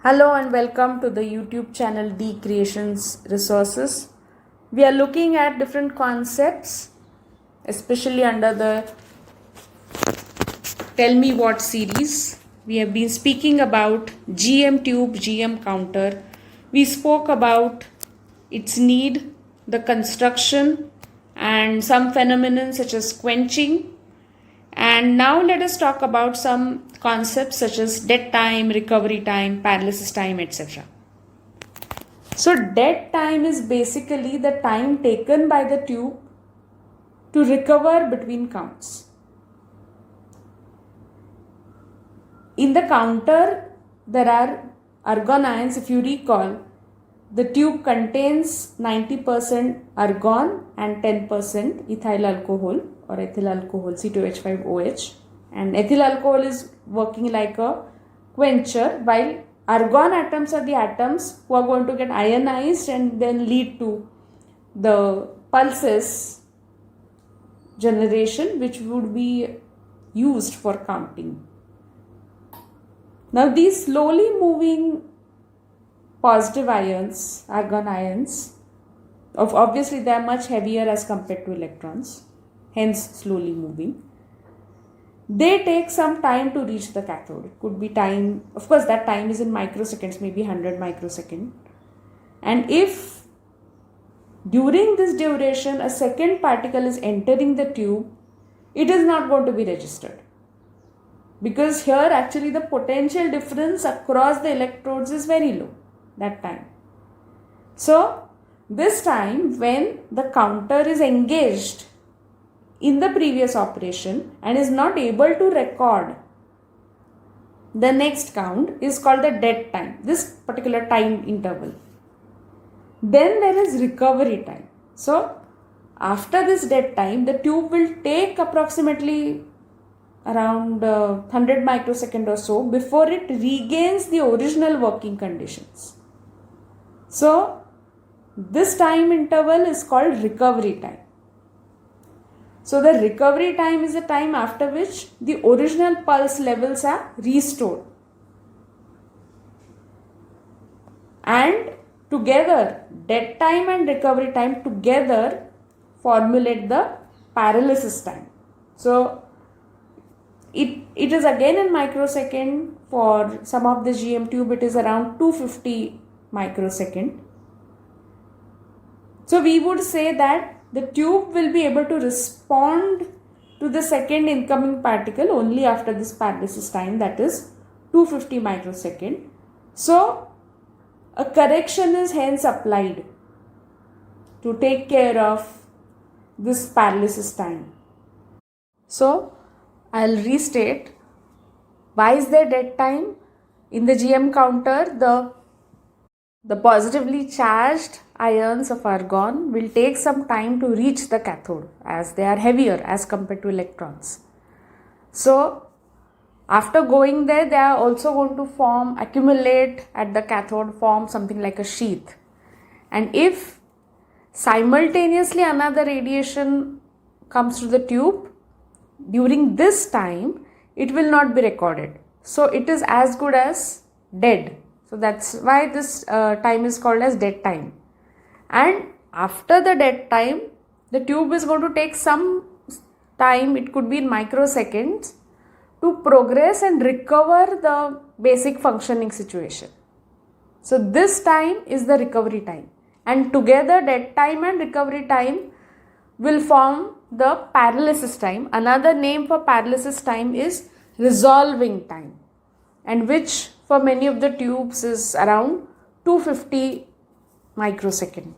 Hello and welcome to the YouTube channel D Creations Resources. We are looking at different concepts, especially under the Tell Me What series. We have been speaking about GM tube, GM counter. We spoke about its need, the construction, and some phenomena such as quenching. And now let us talk about some concepts such as dead time, recovery time, paralysis time, etc. So dead time is basically the time taken by the tube to recover between counts. In the counter, there are argon ions. If you recall, the tube contains 90% argon and 10% ethyl alcohol or ethyl alcohol, C2H5OH. And ethyl alcohol is working like a quencher, while argon atoms are the atoms who are going to get ionized and then lead to the pulses generation, which would be used for counting. Now these slowly moving positive ions, argon ions, obviously they are much heavier as compared to electrons, hence slowly moving. They take some time to reach the cathode. It could be time, of course that time is in microseconds, maybe 100 microseconds. And if during this duration a second particle is entering the tube, it is not going to be registered. Because here actually the potential difference across the electrodes is very low that time. So this time when the counter is engaged in the previous operation and is not able to record the next count is called the dead time, this particular time interval. Then there is recovery time. So after this dead time, the tube will take approximately around 100 microsecond or so before it regains the original working conditions. So this time interval is called recovery time. So the recovery time is the time after which the original pulse levels are restored. And together, dead time and recovery time together formulate the paralysis time. So it is again in microsecond. For some of the GM tube it is around 250 microsecond. So we would say that the tube will be able to respond to the second incoming particle only after this paralysis time, that is 250 microsecond. So a correction is hence applied to take care of this paralysis time. So I'll restate, why is there dead time? In the GM counter, the positively charged ions of argon will take some time to reach the cathode as they are heavier as compared to electrons. So after going there, they are also going to accumulate at the cathode, form something like a sheath. And if simultaneously another radiation comes to the tube, during this time, it will not be recorded. So it is as good as dead. So that's why this time is called as dead time. And after the dead time, the tube is going to take some time, it could be in microseconds, to progress and recover the basic functioning situation. So this time is the recovery time. And together dead time and recovery time will form the paralysis time. Another name for paralysis time is resolving time, and which for many of the tubes is around 250 microsecond.